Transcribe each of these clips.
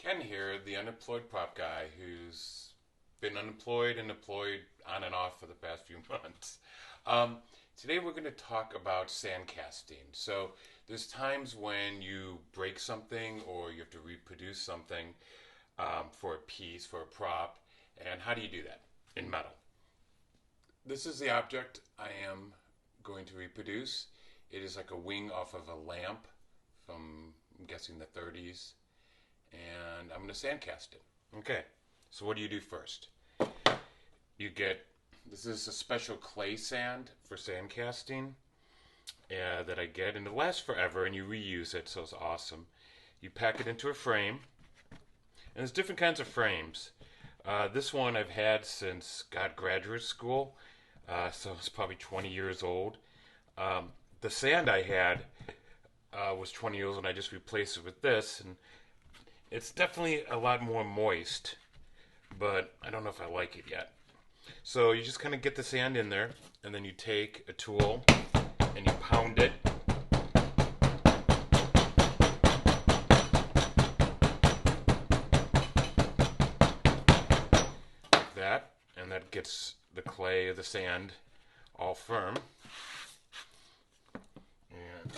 Ken here, the unemployed prop guy who's been unemployed and employed on and off for the past few months. Um, Today we're going to talk about sandcasting. So there's times when you break something or you have to reproduce something for a piece, for a prop, and how do you do that in metal? This is the object I am going to reproduce. It is like a wing off of a lamp from, I'm guessing, the 30s, and I'm going to sandcast it. Okay, so what do you do first? You get, this is a special clay sand for sandcasting that I get, and it lasts forever, and you reuse it, so it's awesome. You pack it into a frame, and there's different kinds of frames. This one I've had since, graduate school, so it's probably 20 years old. The sand I had was 20 years old, and I just replaced it with this, and it's definitely a lot more moist, but I don't know if I like it yet. So you just kind of get the sand in there, and then you take a tool and you pound it. Like that, and that gets the clay, the sand, all firm. And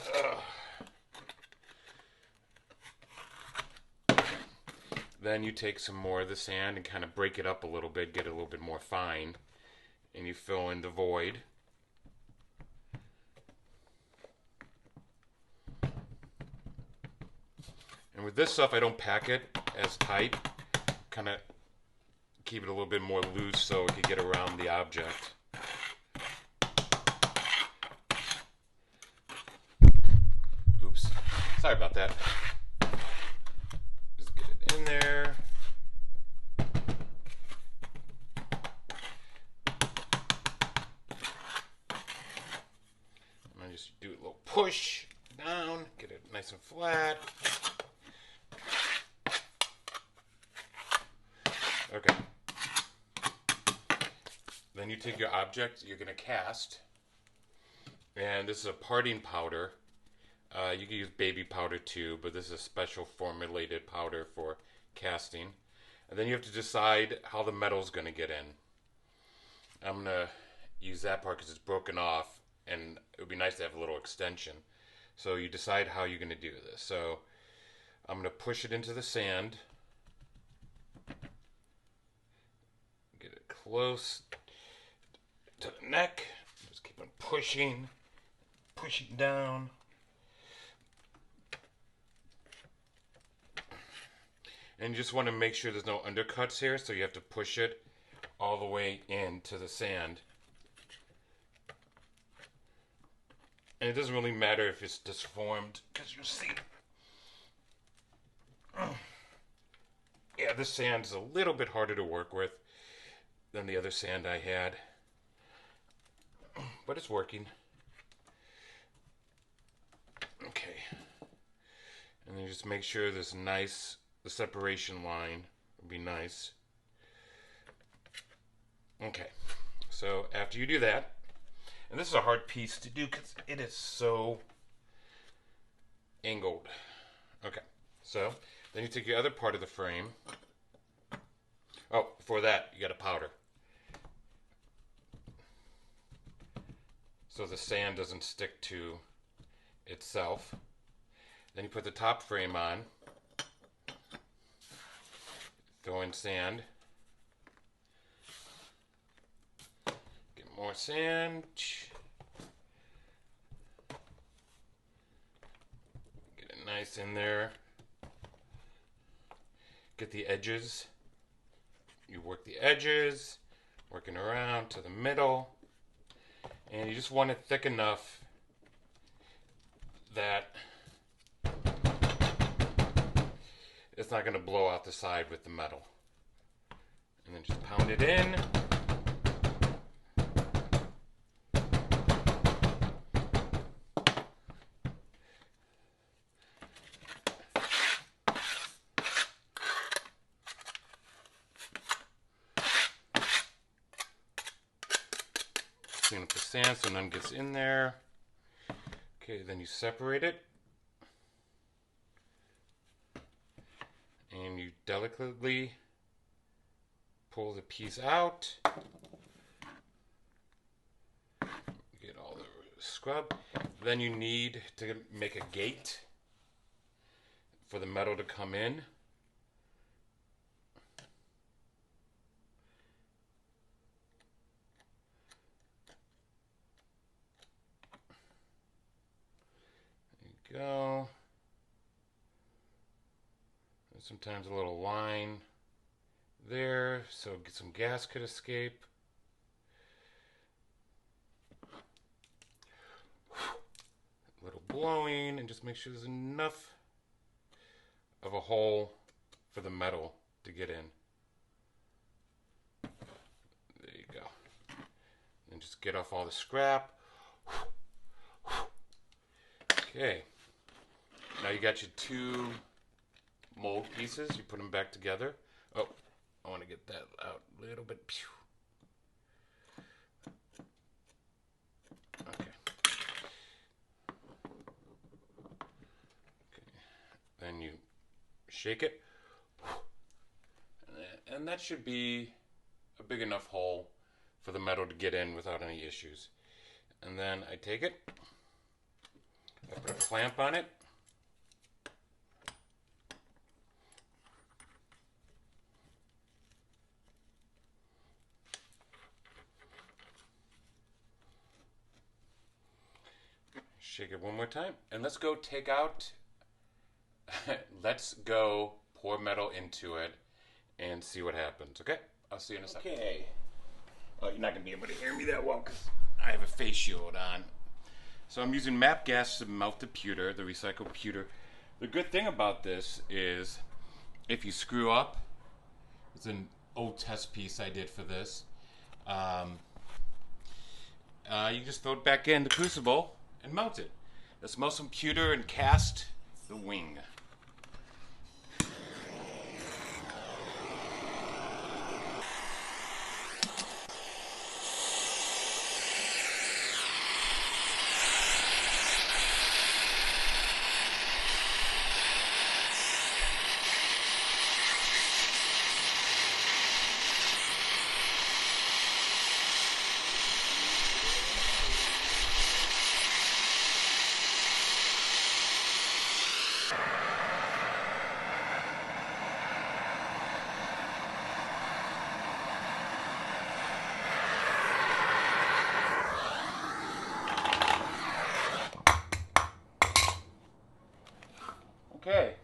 then you take some more of the sand and kind of break it up a little bit, get it a little bit more fine, and you fill in the void. And with this stuff, I don't pack it as tight, kind of keep it a little bit more loose so it can get around the object. Oops, sorry about that. Just get it in there. And I just do a little push down, get it nice and flat. Okay. Then you take your object you're going to cast, and this is a parting powder. You can use baby powder too, but this is a special formulated powder for casting. And then you have to decide how the metal's going to get in. I'm going to use that part because it's broken off, and it would be nice to have a little extension. So you decide how you're going to do this. So I'm going to push it into the sand. Get it close to the neck. Just keep on pushing down. And you just want to make sure there's no undercuts here, so you have to push it all the way into the sand. And it doesn't really matter if it's disformed, because you'll see. Yeah, this sand is a little bit harder to work with than the other sand I had. But it's working. Okay. And then just make sure there's nice, the separation line would be nice. Okay. So after you do that, and this is a hard piece to do because it is so angled. Okay. So then you take your other part of the frame. Oh, before that, you got to powder. So the sand doesn't stick to itself. Then you put the top frame on. Throw in sand. Get more sand. Get it nice in there. Get the edges. You work the edges, working around to the middle. And you just want it thick enough that it's not going to blow out the side with the metal. And then just pound it in. Clean up the sand so none gets in there. Okay, then you separate it. And you delicately pull the piece out. Get all the scrub. Then you need to make a gate for the metal to come in. There you go. And sometimes a little line there so some gas could escape. A little blowing, and just make sure there's enough of a hole for the metal to get in. There you go. And just get off all the scrap. Okay. Now you got your two mold pieces. You put them back together. Oh, I want to get that out a little bit. Okay. Then you shake it, and that should be a big enough hole for the metal to get in without any issues. And then I take it, I put a clamp on it, shake it one more time, and let's go take out let's go pour metal into it and see what happens, okay? I'll see you in a second. Okay. Oh, you're not going to be able to hear me that well because I have a face shield on. So I'm using MAP gas to melt the pewter, the recycled pewter. The good thing about this is if you screw up, it's an old test piece I did for this, you just throw it back in the crucible and melt it. Let's melt some pewter and cast the wing. Okay,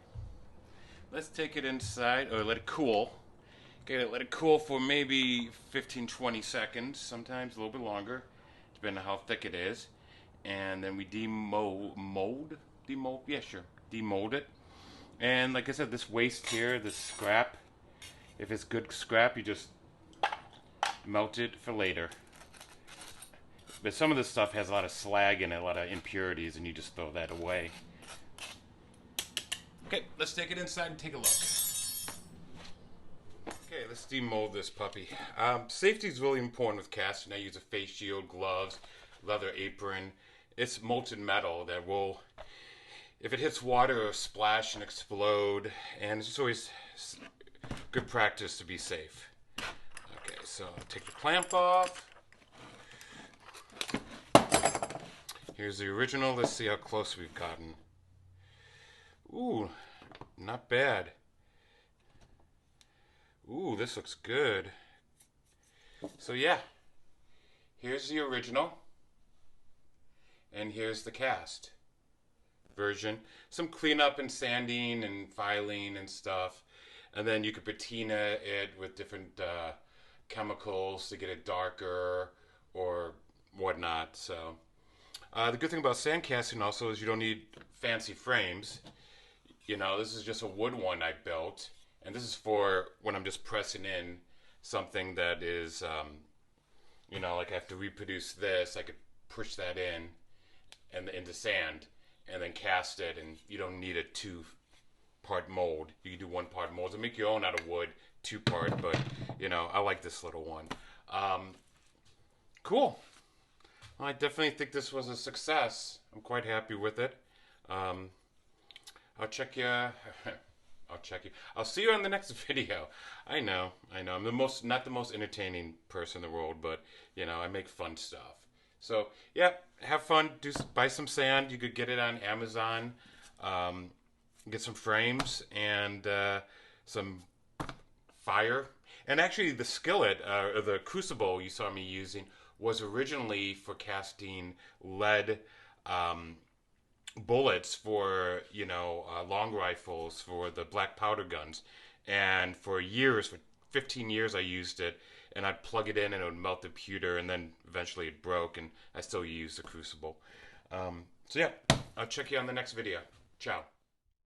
let's take it inside, or let it cool. Okay, let it cool for maybe 15-20 seconds, sometimes a little bit longer, depending on how thick it is. And then we demold it. And like I said, this waste here, this scrap, if it's good scrap, you just melt it for later. But some of this stuff has a lot of slag in it, a lot of impurities, and you just throw that away. Okay, let's take it inside and take a look. Okay, let's demold this puppy. Safety is really important with casting. I use a face shield, gloves, leather apron. It's molten metal that will, if it hits water, it'll splash and explode. And it's just always good practice to be safe. Okay, so I'll take the clamp off. Here's the original. Let's see how close we've gotten. Ooh, not bad. Ooh, this looks good. So yeah, here's the original, and here's the cast version. Some cleanup and sanding and filing and stuff, and then you could patina it with different chemicals to get it darker or whatnot. So the good thing about sandcasting also is you don't need fancy frames. You know, this is just a wood one I built, and this is for when I'm just pressing in something that is, you know, like I have to reproduce this, I could push that in and into sand and then cast it, and you don't need a 2-part mold. You can do 1-part molds and make your own out of wood, 2-part, but, you know, I like this little one. Cool. Well, I definitely think this was a success. I'm quite happy with it. I'll check you. I'll check you. I'll see you on the next video. I know. I'm not the most entertaining person in the world, but I make fun stuff. So yeah, have fun. Buy some sand. You could get it on Amazon. Get some frames and some fire. And actually, the skillet or the crucible you saw me using was originally for casting lead bullets for long rifles for the black powder guns. And for 15 years, I used it. And I'd plug it in and it would melt the pewter, and then eventually it broke, and I still use the crucible. So yeah, I'll check you on the next video. Ciao.